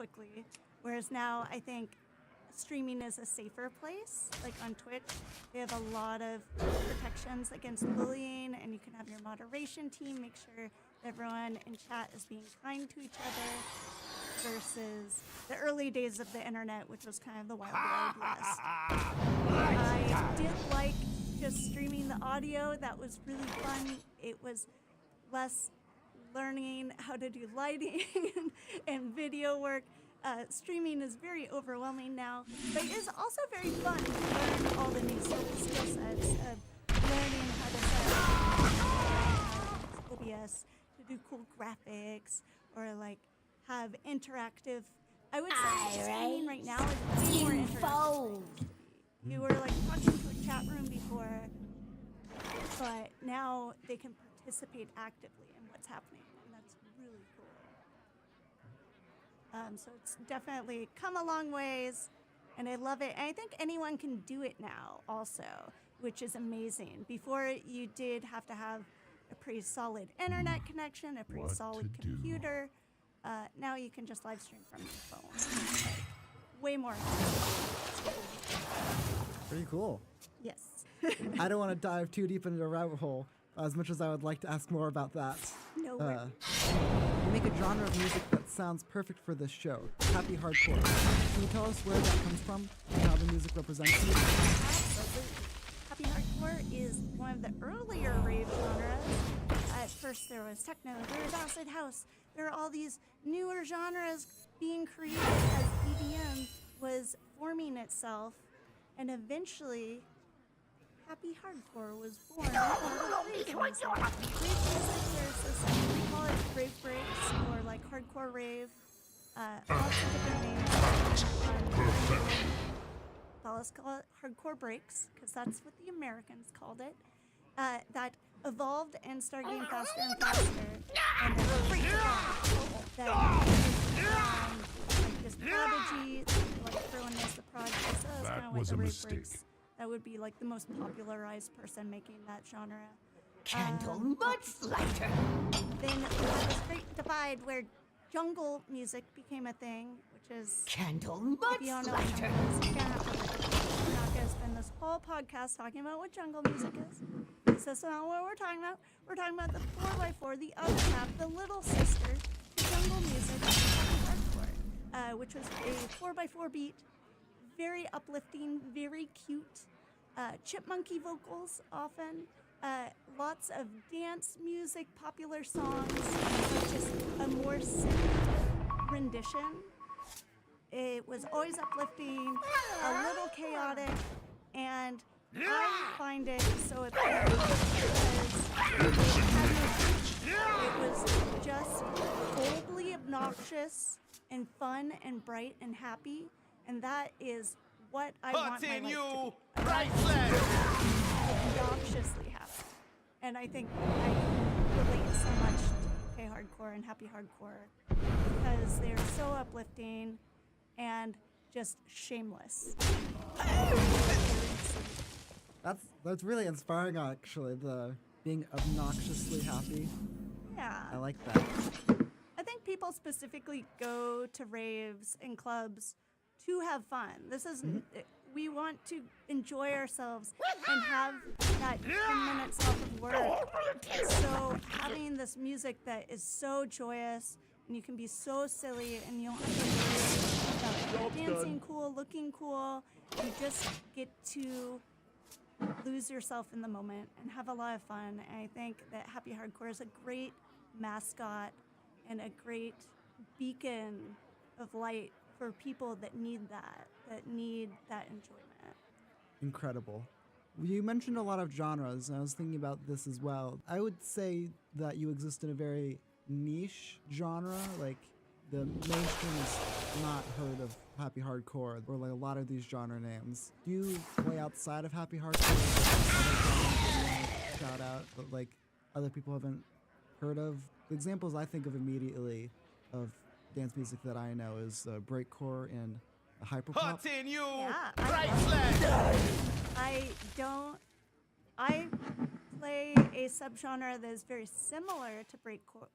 quickly. Whereas now I think streaming is a safer place. Like on Twitch, they have a lot of protections against bullying, and you can have your moderation team make sure everyone in chat is being kind to each other versus the early days of the internet, which was kind of the wild west. I did like just streaming the audio. That was really fun. It was less learning how to do lighting and video work. Streaming is very overwhelming now, but it is also very fun to learn all the new skill sets of learning how to set up OBS to do cool graphics or like have interactive. I would say streaming right now is way more interactive. You were like talking to a chat room before, but now they can participate actively in what's happening, and that's really cool. So it's definitely come a long ways, and I love it. And I think anyone can do it now also, which is amazing. Before, you did have to have a pretty solid internet connection, a pretty solid computer. Now you can just live stream from your phone. Like, way more. Pretty cool. Yes. I don't want to dive too deep into a rabbit hole, as much as I would like to ask more about that. No worries. You make a genre of music that sounds perfect for this show, happy hardcore. Can you tell us where that comes from and how the music represents you? Absolutely. Happy hardcore is one of the earlier rave genres. At first there was techno, there was acid house. There are all these newer genres being created as EDM was forming itself, and eventually happy hardcore was born. Rave music, there's this, we call it rave breaks or like hardcore rave. Lots of different names. Let's call it hardcore breaks because that's what the Americans called it. That evolved and started getting faster and faster. And then break that like this prodigy, like everyone knows the prodigy. So that's kind of like the rave breaks. That would be like the most popularized person making that genre. Candle much lighter. Then we have this great divide where jungle music became a thing, which is Candle much if you don't know lighter. we're not going to spend this whole podcast talking about what jungle music is. That's not what we're talking about. We're talking about the 4x4, the other half, the little sister, the jungle music, hardcore, which was a 4x4 beat, very uplifting, very cute, chipmunky vocals often, lots of dance music, popular songs, just a more simple rendition. It was always uplifting, a little chaotic, and I find it so appealing because it was just boldly obnoxiously and fun and bright and happy, and that is what I want my life to be. Obnoxiously happy. And I think I relate so much to K hardcore and happy hardcore because they're so uplifting and just shameless. That's really inspiring, actually. The being obnoxiously happy. Yeah. I like that. I think people specifically go to raves and clubs to have fun. This is we want to enjoy ourselves and have that 10 minutes off of work. So having this music that is so joyous and you can be so silly and you don't have to worry about dancing cool, looking cool. You just get to lose yourself in the moment and have a lot of fun. And I think that Happy Hardcore is a great mascot and a great beacon of light for people that need that enjoyment. Incredible. You mentioned a lot of genres, and I was thinking about this as well. I would say that you exist in a very niche genre, like the mainstream is not heard of Happy Hardcore, or like a lot of these genre names. Do you play outside of Happy Hardcore? Shout out, but like other people haven't heard of? The examples I think of immediately of dance music that I know is breakcore and hyperpop. I play a subgenre that is very similar to breakcore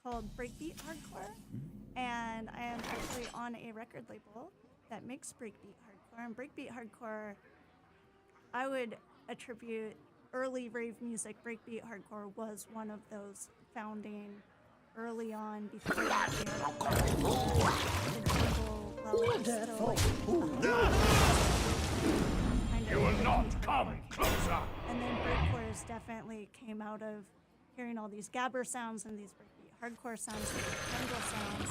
called breakbeat hardcore, and I am actually on a record label that makes breakbeat hardcore. And breakbeat hardcore, I would attribute early rave music. Breakbeat hardcore was one of those founding early on before the jungle level was still like You will not come closer! And then breakcore definitely came out of hearing all these gabber sounds and these breakbeat hardcore sounds, and jungle sounds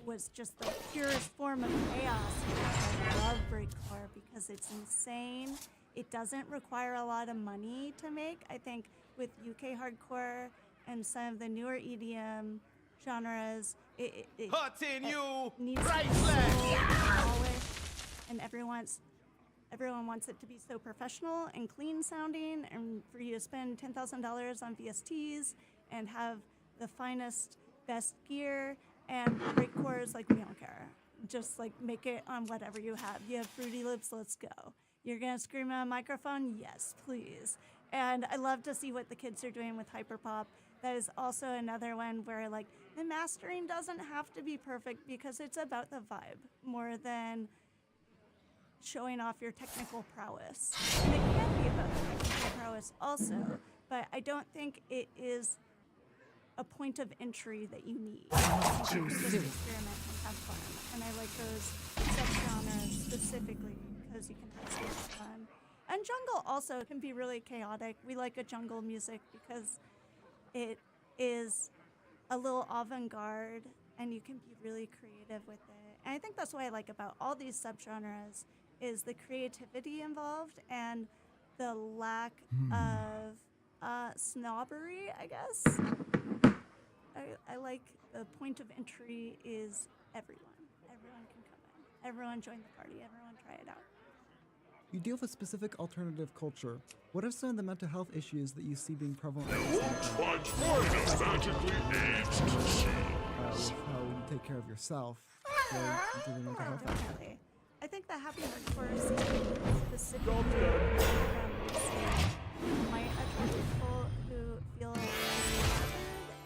was just the purest form of chaos. And I love breakcore because it's insane. It doesn't require a lot of money to make. I think with UK hardcore and some of the newer EDM genres, it Hurting you! needs to be Priceless! so polished, and everyone wants it to be so professional and clean sounding, and for you to spend $10,000 on VSTs and have the finest, best gear. And breakcore is like, we don't care. Just like make it on whatever you have. You have Fruity Loops, let's go. You're gonna scream at a microphone? Yes, please. And I love to see what the kids are doing with hyperpop. That is also another one where like the mastering doesn't have to be perfect because it's about the vibe more than showing off your technical prowess. And it can be about the technical prowess also, but I don't think it is a point of entry that you need. You can just experiment and have fun. And I like those subgenres specifically because you can have so much fun. And jungle also can be really chaotic. We like a jungle music because it is a little avant-garde and you can be really creative with it. And I think that's what I like about all these subgenres is the creativity involved and the lack of snobbery, I guess. I like the point of entry is everyone. Everyone can come in. Everyone join the party. Everyone try it out. You deal with specific alternative culture. What are some of the mental health issues that you see being prevalent? Much more nostalgically aged With how you take care of yourself. Into the mental health aspect. Definitely. I think the happy hardcore scene specifically might attract people who feel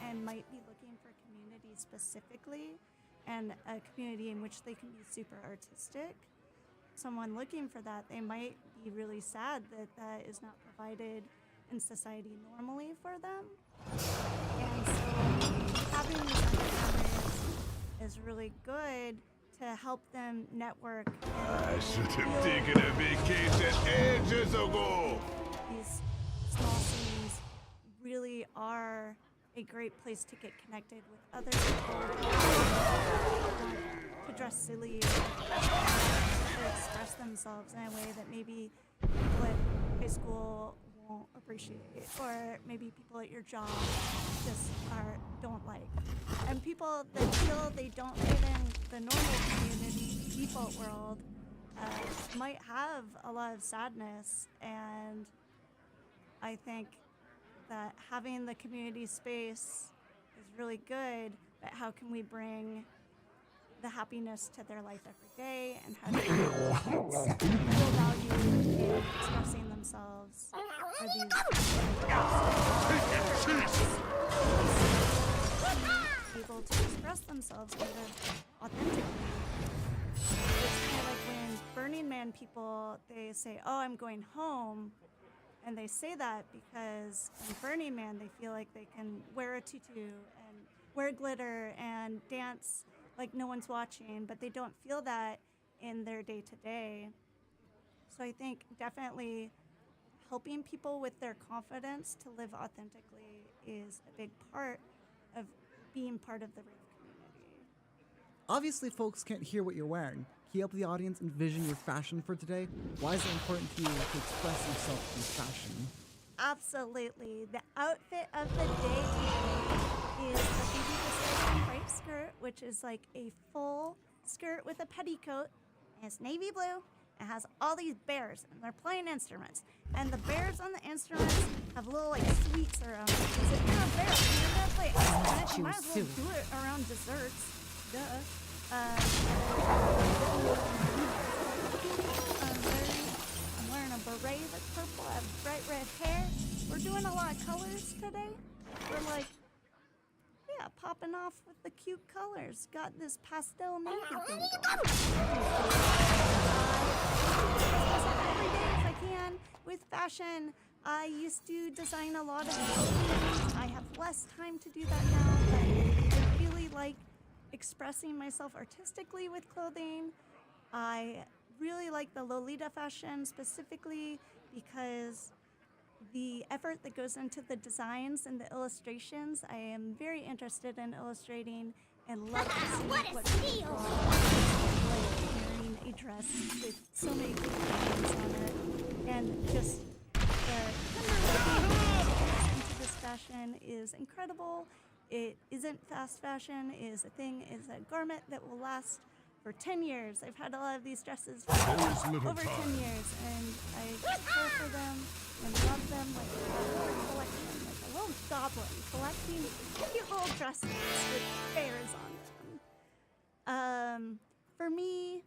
and might be looking for community specifically and a community in which they can be super artistic. Someone looking for that, they might be really sad that that is not provided in society normally for them. And so having these opportunities is really good to help them network. I should have taken a vacation ages ago! These small scenes really are a great place to get connected with other people to dress silly, to express themselves in a way that maybe people at high school won't appreciate, or maybe people at your job just don't like. And people that feel they don't fit in the normal community default world might have a lot of sadness, and I think that having the community space is really good, but how can we bring the happiness to their life every day, and how do we feel value in expressing themselves? Are these able to express themselves kind of authentically? It's kind of like when Burning Man people, they say, oh, I'm going home. And they say that because in Burning Man, they feel like they can wear a tutu and wear glitter and dance like no one's watching, but they don't feel that in their day-to-day. So I think definitely helping people with their confidence to live authentically is a big part of being part of the rave community. Obviously, folks can't hear what you're wearing. Can you help the audience envision your fashion for today? Why is it important to you to express yourself through fashion? Absolutely. The outfit of the day today is the Baby Discussion crepe skirt, which is like a full skirt with a petticoat. And it's navy blue. It has all these bears, and they're playing instruments. And the bears on the instruments have little like sweets around them. Because if you're a bear and you're gonna play instruments, you might as well do it around desserts. Duh. I'm wearing a beret that's purple. I have bright red hair. We're doing a lot of colors today. We're like, yeah, pop popping off with the cute colors. Got this pastel navy thing going. Every day if I can with fashion. I used to design a lot of clothing. I have less time to do that now, but I really like expressing myself artistically with clothing. I really like the Lolita fashion specifically because the effort that goes into the designs and the illustrations, I am very interested in illustrating and love to see What a what steal! like wearing a dress with so many different things on it, and just the tender looking into this fashion is incredible. It isn't fast fashion, is a garment that will last for 10 years. I've had a lot of these dresses for There is little over 10 time. years, and I care for them and love them like a little collection, like a little goblin collecting cute little dresses with bears on them. For me,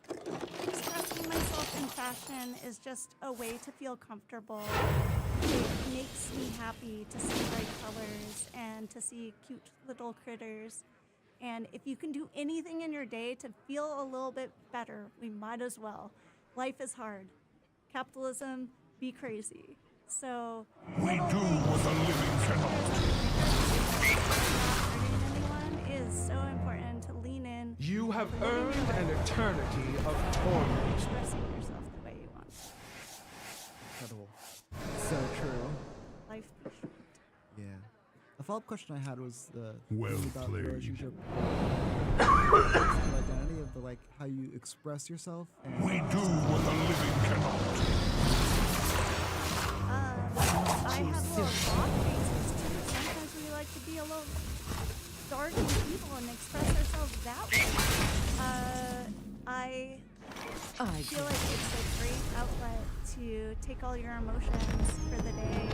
expressing myself in fashion is just a way to feel comfortable. It makes me happy to see bright colors and to see cute little critters. And if you can do anything in your day to feel a little bit better, we might as well. Life is hard. Capitalism, be crazy. So We do what the living cannot. not hurting anyone is so important to lean in. You have to living your earned an life, eternity of torment. expressing yourself the way you want. Incredible. So true. Life be short. Yeah. A follow-up question I had was the Well thing about the played. relationship with the identity of the like how you express yourself. And We do what the living cannot. I have little soft faces too. Sometimes we like to be a little dark and evil and express ourselves that way. I feel like it's a great outlet to take all your emotions for the day